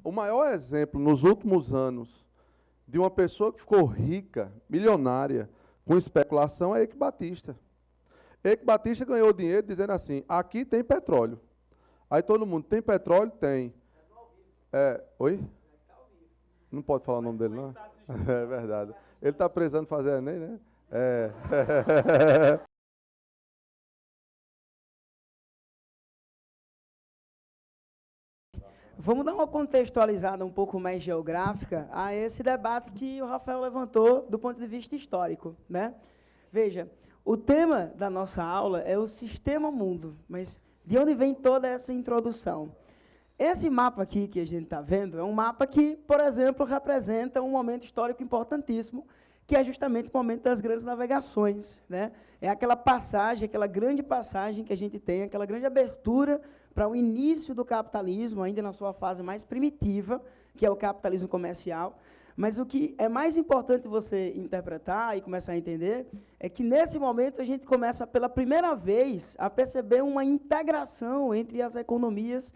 o maior exemplo nos últimos anos de uma pessoa que ficou rica, milionária, com especulação é Eike Batista. Eike Batista ganhou dinheiro dizendo assim, aqui tem petróleo. Aí todo mundo, tem petróleo? Tem. Oi? Não pode falar o nome dele, não? É verdade. Ele está precisando fazer Enem, né? Vamos dar uma contextualizada um pouco mais geográfica a esse debate que o Rafael levantou do ponto de vista histórico, né? Veja, o tema da nossa aula é o sistema mundo, mas de onde vem toda essa introdução? Esse mapa aqui que a gente está vendo é um mapa que, por exemplo, representa um momento histórico importantíssimo, que é justamente o momento das grandes navegações, né? É aquela passagem, aquela grande passagem que a gente tem, aquela grande abertura para o início do capitalismo, ainda na sua fase mais primitiva, que é o capitalismo comercial. Mas o que é mais importante você interpretar e começar a entender é que, nesse momento, a gente começa, pela primeira vez, a perceber uma integração entre as economias,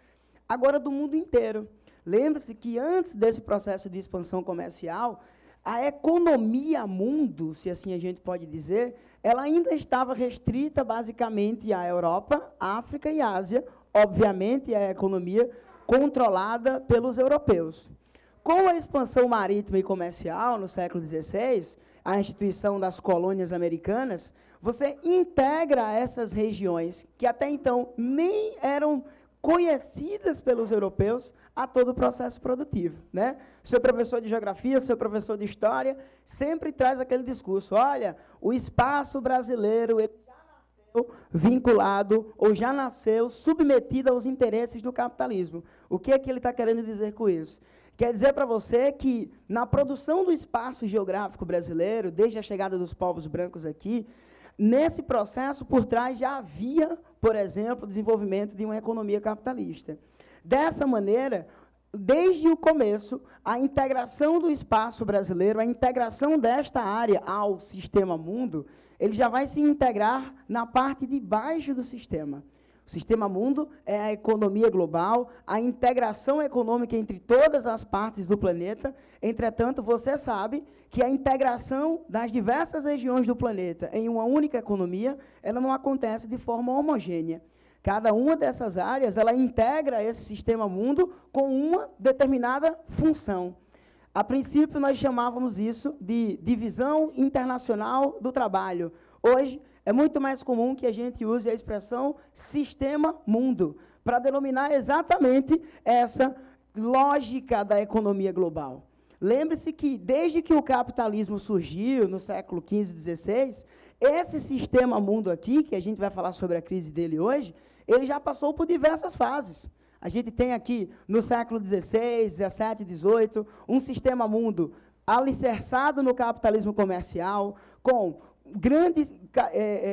agora do mundo inteiro. Lembre-se que, antes desse processo de expansão comercial, a economia mundo, se assim a gente pode dizer, ela ainda estava restrita, basicamente, à Europa, África e Ásia, obviamente, a economia controlada pelos europeus. Com a expansão marítima e comercial, no século XVI, a instituição das colônias americanas, você integra essas regiões, que até então nem eram conhecidas pelos europeus, a todo o processo produtivo, né? Seu professor de geografia, seu professor de história, sempre traz aquele discurso, olha, o espaço brasileiro, ele vinculado ou já nasceu submetido aos interesses do capitalismo. O que é que ele está querendo dizer com isso? Quer dizer para você que, na produção do espaço geográfico brasileiro, desde a chegada dos povos brancos aqui, nesse processo, por trás, já havia, por exemplo, o desenvolvimento de uma economia capitalista. Dessa maneira, desde o começo, a integração do espaço brasileiro, a integração desta área ao sistema mundo, ele já vai se integrar na parte de baixo do sistema. O sistema mundo é a economia global, a integração econômica entre todas as partes do planeta. Entretanto, você sabe que a integração das diversas regiões do planeta em uma única economia, ela não acontece de forma homogênea. Cada uma dessas áreas, ela integra esse sistema mundo com uma determinada função. A princípio, nós chamávamos isso de divisão internacional do trabalho. Hoje, é muito mais comum que a gente use a expressão sistema mundo, para denominar exatamente essa lógica da economia global. Lembre-se que, desde que o capitalismo surgiu, no século XV e XVI, esse sistema mundo aqui, que a gente vai falar sobre a crise dele hoje, ele já passou por diversas fases. A gente tem aqui, no século XVI, XVII, XVIII, um sistema mundo alicerçado no capitalismo comercial, com grande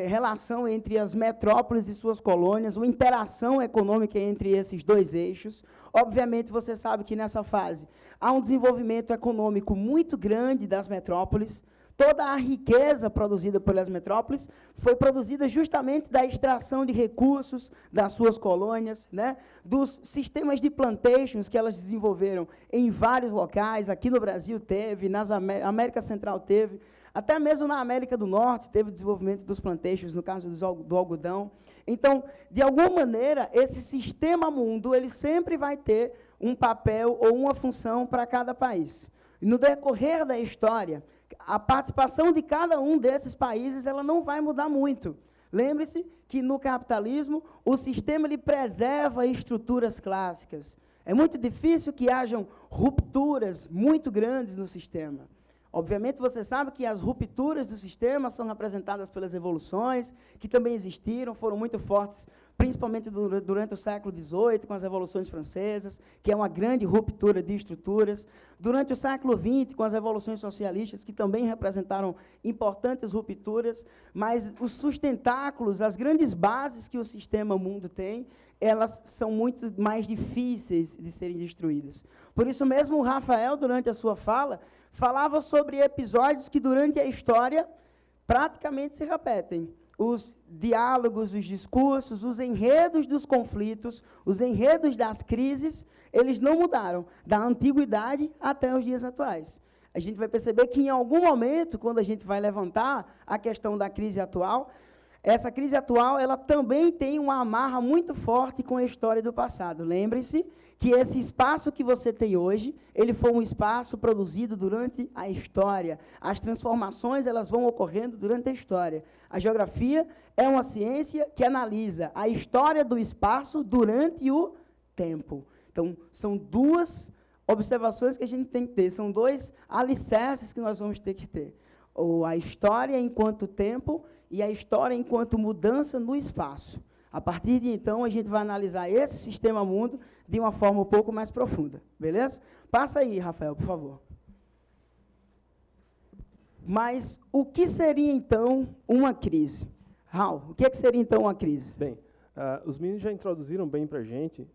relação entre as metrópoles e suas colônias, uma interação econômica entre esses dois eixos. Obviamente, você sabe que, nessa fase, há um desenvolvimento econômico muito grande das metrópoles. Toda a riqueza produzida pelas metrópoles foi produzida justamente da extração de recursos das suas colônias, né? Dos sistemas de plantations que elas desenvolveram em vários locais. Aqui no Brasil teve, na América Central teve, até mesmo na América do Norte teve o desenvolvimento dos plantations, no caso do algodão. Então, de alguma maneira, esse sistema mundo, ele sempre vai ter um papel ou uma função para cada país. E no decorrer da história, a participação de cada um desses países, ela não vai mudar muito. Lembre-se que, no capitalismo, o sistema ele preserva estruturas clássicas. É muito difícil que hajam rupturas muito grandes no sistema. Obviamente, você sabe que as rupturas do sistema são representadas pelas evoluções, que também existiram, foram muito fortes, principalmente durante o século XVIII, com as revoluções francesas, que é uma grande ruptura de estruturas. Durante o século XX, com as revoluções socialistas, que também representaram importantes rupturas, mas os sustentáculos, as grandes bases que o sistema mundo tem, elas são muito mais difíceis de serem destruídas. Por isso mesmo, o Rafael, durante a sua fala, falava sobre episódios que, durante a história, praticamente se repetem. Os diálogos, os discursos, os enredos dos conflitos, os enredos das crises, eles não mudaram, da antiguidade até os dias atuais. A gente vai perceber que, em algum momento, quando a gente vai levantar a questão da crise atual, essa crise atual, ela também tem uma amarra muito forte com a história do passado. Lembre-se que esse espaço que você tem hoje, ele foi um espaço produzido durante a história. As transformações, elas vão ocorrendo durante a história. A geografia é uma ciência que analisa a história do espaço durante o tempo. Então, são duas observações que a gente tem que ter, são dois alicerces que nós vamos ter que ter. Ou a história enquanto tempo e a história enquanto mudança no espaço. A partir de então, a gente vai analisar esse sistema mundo de uma forma um pouco mais profunda, beleza? Passa aí, Rafael, por favor. Mas o que seria, então, uma crise? Raul, o que, é que seria, então, uma crise? Bem, os meninos já introduziram bem para a gente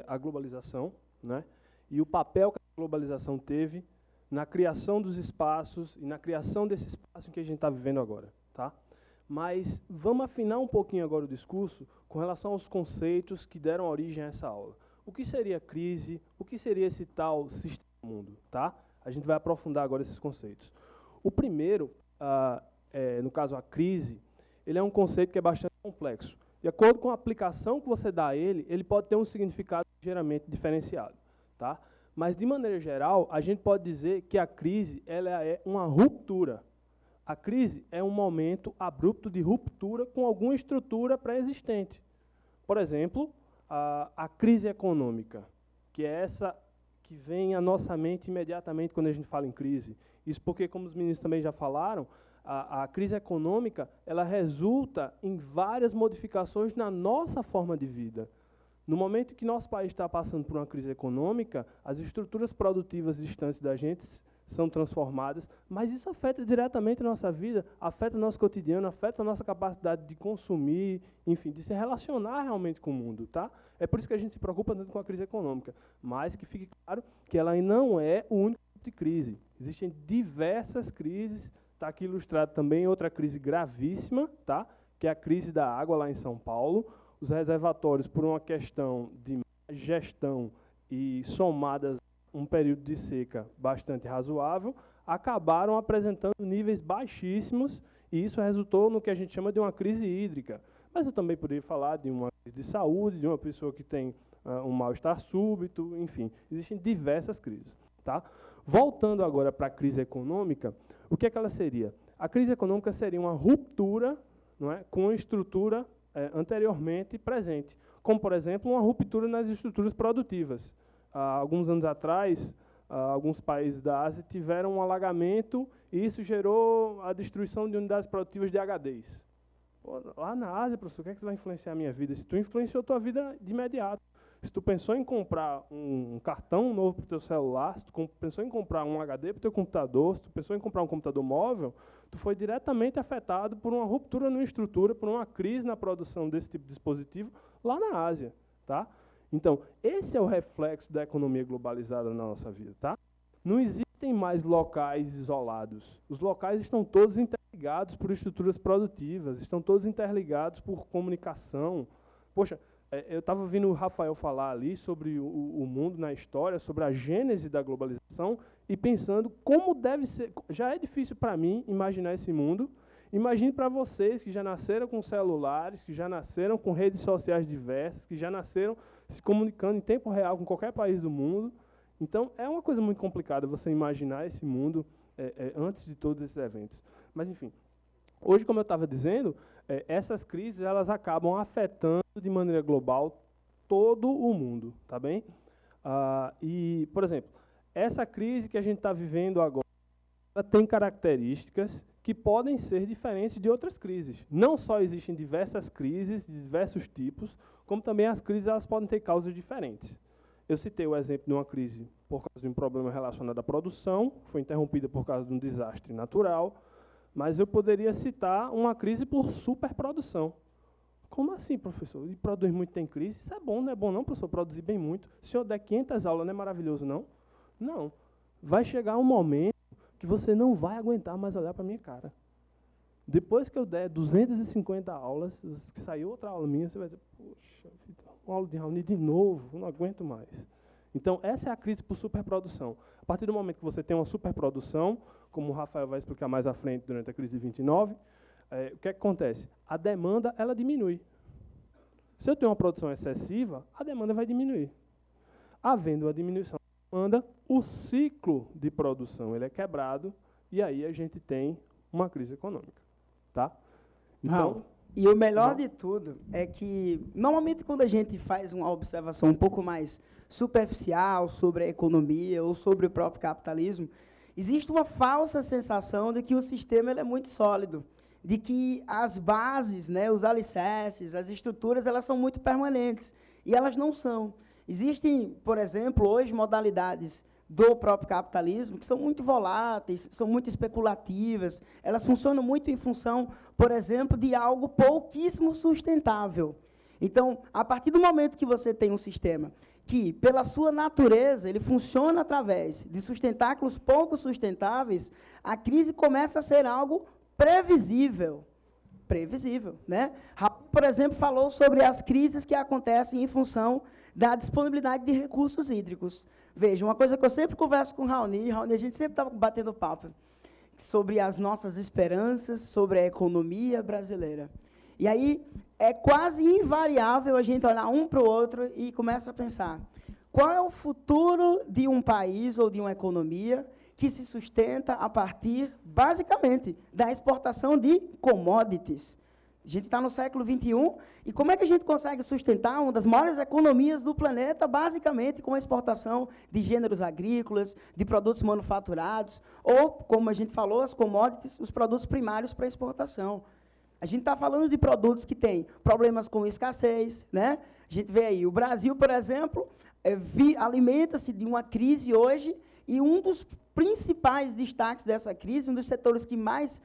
a globalização, né? E o papel que a globalização teve na criação dos espaços e na criação desse espaço que a gente está vivendo agora, tá? Mas vamos afinar um pouquinho agora o discurso com relação aos conceitos que deram origem a essa aula. O que seria crise? O que seria esse tal sistema mundo? Tá? A gente vai aprofundar agora esses conceitos. O primeiro, no caso a crise, ele é um conceito que é bastante complexo. De acordo com a aplicação que você dá a ele, ele pode ter um significado ligeiramente diferenciado. Tá? Mas, de maneira geral, a gente pode dizer que a crise ela é uma ruptura. A crise é um momento abrupto de ruptura com alguma estrutura pré-existente. Por exemplo, a crise econômica, que é essa que vem à nossa mente imediatamente quando a gente fala em crise. Isso porque, como os meninos também já falaram, a crise econômica ela resulta em várias modificações na nossa forma de vida. No momento que nosso país está passando por uma crise econômica, as estruturas produtivas distantes da gente são transformadas, mas isso afeta diretamente a nossa vida, afeta o nosso cotidiano, afeta a nossa capacidade de consumir, enfim, de se relacionar realmente com o mundo, tá? É por isso que a gente se preocupa tanto com a crise econômica, mas que fique claro que ela não é o único tipo de crise. Existem diversas crises, está aqui ilustrado também outra crise gravíssima, tá? Que é a crise da água lá em São Paulo. Os reservatórios, por uma questão de gestão e somadas um período de seca bastante razoável, acabaram apresentando níveis baixíssimos, e isso resultou no que a gente chama de uma crise hídrica. Mas eu também poderia falar de uma crise de saúde, de uma pessoa que tem um mal-estar súbito, enfim, existem diversas crises. Tá? Voltando agora para a crise econômica, o que é que ela seria? A crise econômica seria uma ruptura, não é, com a estrutura anteriormente presente, como, por exemplo, uma ruptura nas estruturas produtivas. Há alguns anos atrás, alguns países da Ásia tiveram um alagamento e isso gerou a destruição de unidades produtivas de HDs. Pô, lá na Ásia, professor, o que é que vai influenciar a minha vida? Se tu influenciou a tua vida de imediato. Se tu pensou em comprar um cartão novo para o teu celular, se tu pensou em comprar um HD para o teu computador, se tu pensou em comprar um computador móvel, tu foi diretamente afetado por uma ruptura na estrutura, por uma crise na produção desse tipo de dispositivo lá na Ásia. Tá? Então, esse é o reflexo da economia globalizada na nossa vida. Tá? Não existem mais locais isolados. Os locais estão todos interligados por estruturas produtivas, estão todos interligados por comunicação. Poxa, eu estava ouvindo o Rafael falar ali sobre o mundo na história, sobre a gênese da globalização, e pensando como deve ser. Já é difícil para mim imaginar esse mundo. Imagine para vocês que já nasceram com celulares, que já nasceram com redes sociais diversas, que já nasceram se comunicando em tempo real com qualquer país do mundo. Então, é uma coisa muito complicada você imaginar esse mundo antes de todos esses eventos. Mas, enfim, hoje, como eu estava dizendo, essas crises elas acabam afetando de maneira global todo o mundo, tá bem? E, por exemplo, essa crise que a gente está vivendo agora, ela tem características que podem ser diferentes de outras crises. Não só existem diversas crises de diversos tipos, como também as crises elas podem ter causas diferentes. Eu citei o exemplo de uma crise por causa de um problema relacionado à produção, foi interrompida por causa de um desastre natural, mas eu poderia citar uma crise por superprodução. Como assim, professor? E produzir muito tem crise? Isso é bom, não é bom não, professor, produzir bem muito. Se eu der 500 aulas, não é maravilhoso, não? Não. Vai chegar um momento que você não vai aguentar mais olhar para a minha cara. Depois que eu der 250 aulas, que saiu outra aula minha, você vai dizer, poxa, uma aula de Raoni de novo, não aguento mais. Então, essa é a crise por superprodução. A partir do momento que você tem uma superprodução, como o Rafael vai explicar mais à frente durante a crise de 29, o que acontece? A demanda ela diminui. Se eu tenho uma produção excessiva, a demanda vai diminuir. Havendo uma diminuição da demanda, o ciclo de produção ele é quebrado e aí a gente tem uma crise econômica. Tá? Então, e o melhor de tudo é que, normalmente, quando a gente faz uma observação um pouco mais superficial sobre a economia ou sobre o próprio capitalismo, existe uma falsa sensação de que o sistema ele é muito sólido, de que as bases, né, os alicerces, as estruturas, elas são muito permanentes, e elas não são. Existem, por exemplo, hoje, modalidades do próprio capitalismo que são muito voláteis, são muito especulativas, elas funcionam muito em função, por exemplo, de algo pouquíssimo sustentável. Então, a partir do momento que você tem um sistema que, pela sua natureza, ele funciona através de sustentáculos pouco sustentáveis, a crise começa a ser algo previsível. Previsível, né? Raul, por exemplo, falou sobre as crises que acontecem em função da disponibilidade de recursos hídricos. Veja, uma coisa que eu sempre converso com o Raoni, a gente sempre estava batendo papo sobre as nossas esperanças, sobre a economia brasileira. E aí, é quase invariável a gente olhar um para o outro e começa a pensar, qual é o futuro de um país ou de uma economia que se sustenta a partir, basicamente, da exportação de commodities? A gente está no século XXI, e como é que a gente consegue sustentar uma das maiores economias do planeta, basicamente com a exportação de gêneros agrícolas, de produtos manufaturados, ou, como a gente falou, as commodities, os produtos primários para exportação. A gente está falando de produtos que têm problemas com escassez, né? A gente vê aí, o Brasil, por exemplo, alimenta-se de uma crise hoje, e um dos principais destaques dessa crise, um dos setores que mais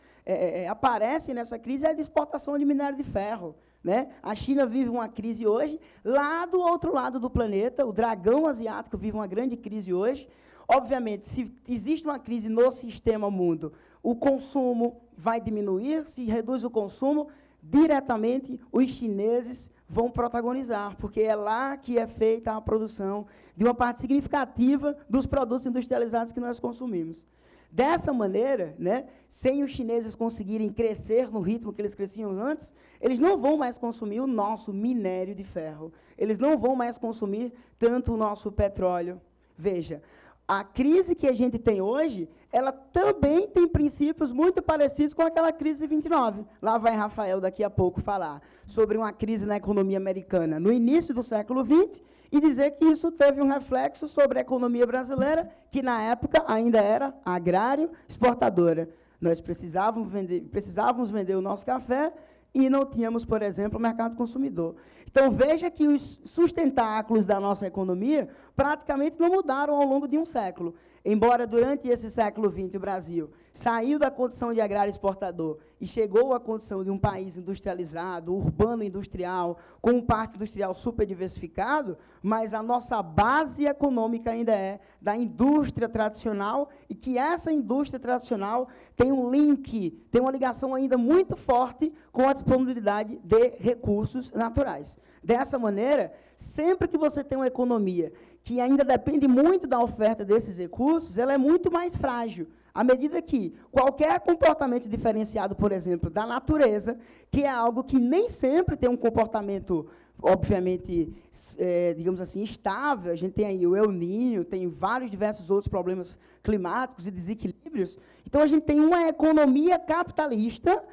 aparecem nessa crise é a de exportação de minério de ferro. Né? A China vive uma crise hoje, lá do outro lado do planeta, o dragão asiático vive uma grande crise hoje. Obviamente, se existe uma crise no sistema mundo, o consumo vai diminuir, se reduz o consumo, diretamente os chineses vão protagonizar, porque é lá que é feita a produção de uma parte significativa dos produtos industrializados que nós consumimos. Dessa maneira, né, sem os chineses conseguirem crescer no ritmo que eles cresciam antes, eles não vão mais consumir o nosso minério de ferro, eles não vão mais consumir tanto o nosso petróleo. Veja, a crise que a gente tem hoje, ela também tem princípios muito parecidos com aquela crise de 29. Lá vai Rafael daqui a pouco falar sobre uma crise na economia americana no início do século XX e dizer que isso teve um reflexo sobre a economia brasileira, que na época ainda era agrário exportadora. Nós precisávamos vender o nosso café e não tínhamos, por exemplo, o mercado consumidor. Então, veja que os sustentáculos da nossa economia praticamente não mudaram ao longo de um século. Embora, durante esse século XX, o Brasil saiu da condição de agrário exportador e chegou à condição de um país industrializado, urbano industrial, com um parque industrial super diversificado, mas a nossa base econômica ainda é da indústria tradicional, e que essa indústria tradicional tem um link, tem uma ligação ainda muito forte com a disponibilidade de recursos naturais. Dessa maneira, sempre que você tem uma economia que ainda depende muito da oferta desses recursos, ela é muito mais frágil, à medida que qualquer comportamento diferenciado, por exemplo, da natureza, que é algo que nem sempre tem um comportamento, obviamente, digamos assim, estável, a gente tem aí o El Niño, tem vários diversos outros problemas climáticos e desequilíbrios, então a gente tem uma economia capitalista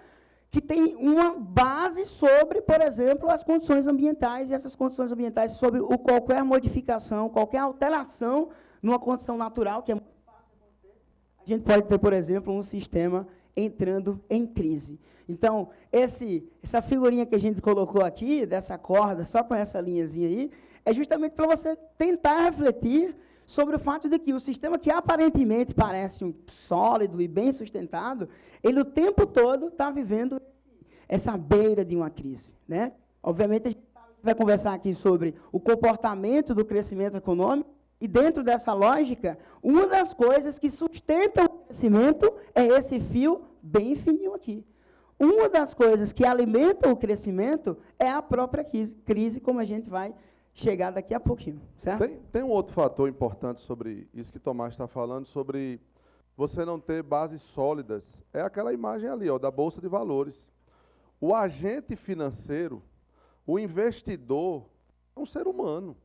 que tem uma base sobre, por exemplo, as condições ambientais, e essas condições ambientais sobre qualquer modificação, qualquer alteração numa condição natural, que é muito fácil acontecer, a gente pode ter, por exemplo, um sistema entrando em crise. Então, essa figurinha que a gente colocou aqui, dessa corda, só com essa linhazinha aí, é justamente para você tentar refletir sobre o fato de que o sistema que aparentemente parece sólido e bem sustentado, ele o tempo todo está vivendo essa beira de uma crise. Né? Obviamente, a gente vai conversar aqui sobre o comportamento do crescimento econômico, e dentro dessa lógica, uma das coisas que sustenta o crescimento é esse fio bem fininho aqui. Uma das coisas que alimenta o crescimento é a própria crise, como a gente vai chegar daqui a pouquinho, certo? Tem um outro fator importante sobre isso que Tomás está falando, sobre você não ter bases sólidas. É aquela imagem ali, ó, da Bolsa de Valores. O agente financeiro, o investidor, é um ser humano.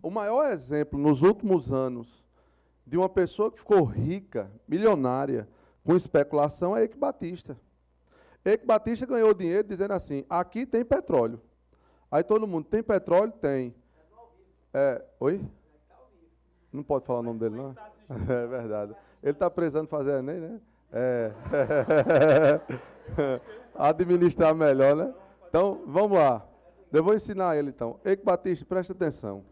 O maior exemplo, nos últimos anos, de uma pessoa que ficou rica, milionária, com especulação, é Eike Batista. Eike Batista ganhou dinheiro dizendo assim, aqui tem petróleo. Aí todo mundo, tem petróleo? Tem. Oi? Não pode falar o nome dele, não? É verdade. Ele está precisando fazer Enem, né? Administrar melhor, né? Então, vamos lá. Eu vou ensinar ele, então. Eike Batista, presta atenção.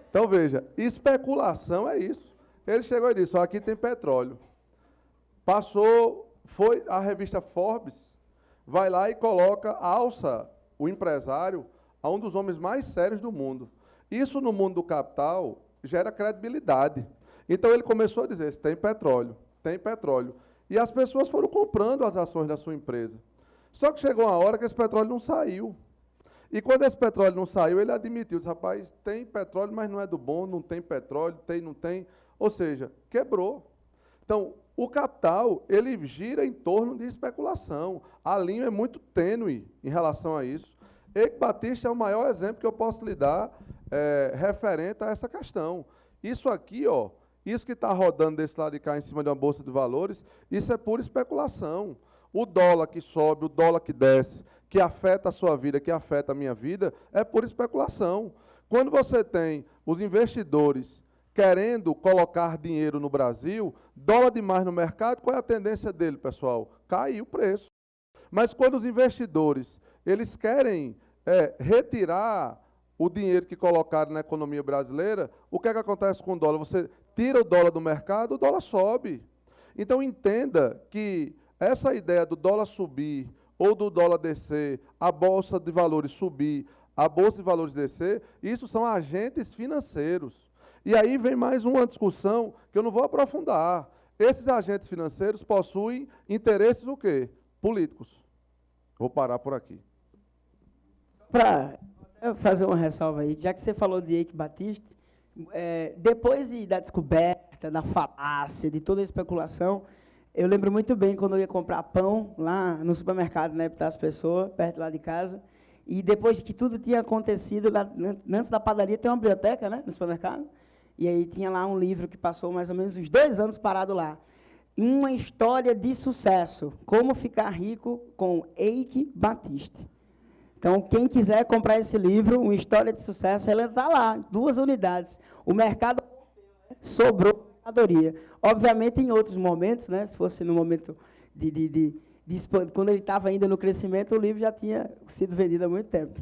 Então, veja, especulação é isso. Ele chegou e disse, ó, aqui tem petróleo. Foi a revista Forbes, vai lá e alça o empresário a um dos homens mais sérios do mundo. Isso, no mundo do capital, gera credibilidade. Então, ele começou a dizer, tem petróleo, tem petróleo. E as pessoas foram comprando as ações da sua empresa. Só que chegou uma hora que esse petróleo não saiu. E quando esse petróleo não saiu, ele admitiu, disse, rapaz, tem petróleo, mas não é do bom, não tem petróleo, tem, não tem. Ou seja, quebrou. Então, o capital, ele gira em torno de especulação. A linha é muito tênue em relação a isso. Eike Batista é o maior exemplo que eu posso lhe dar referente a essa questão. Isso aqui, ó, isso que está rodando desse lado de cá em cima de uma bolsa de valores, isso é pura especulação. O dólar que sobe, o dólar que desce, que afeta a sua vida, que afeta a minha vida, é pura especulação. Quando você tem os investidores querendo colocar dinheiro no Brasil, dólar demais no mercado, qual é a tendência dele, pessoal? Cair o preço. Mas quando os investidores eles querem retirar o dinheiro que colocaram na economia brasileira, o que é que acontece com o dólar? Você tira o dólar do mercado, o dólar sobe. Então, entenda que essa ideia do dólar subir ou do dólar descer, a bolsa de valores subir, a bolsa de valores descer, isso são agentes financeiros. E aí vem mais uma discussão que eu não vou aprofundar. Esses agentes financeiros possuem interesses o quê? Políticos. Vou parar por aqui. Para fazer uma ressalva aí, já que você falou de Eike Batista, depois da descoberta, da falácia, de toda a especulação, eu lembro muito bem quando eu ia comprar pão lá no supermercado, né, para as pessoas, perto lá de casa, e depois que tudo tinha acontecido, lá, antes da padaria tem uma biblioteca, né, no supermercado, e aí tinha lá um livro que passou mais ou menos uns 2 anos parado lá. Uma história de sucesso, como ficar rico com Eike Batista. Então, quem quiser comprar esse livro, Uma História de Sucesso, ela está lá, 2 unidades. O mercado sobrou mercadoria. Obviamente, em outros momentos, né, se fosse no momento quando ele estava ainda no crescimento, o livro já tinha sido vendido há muito tempo.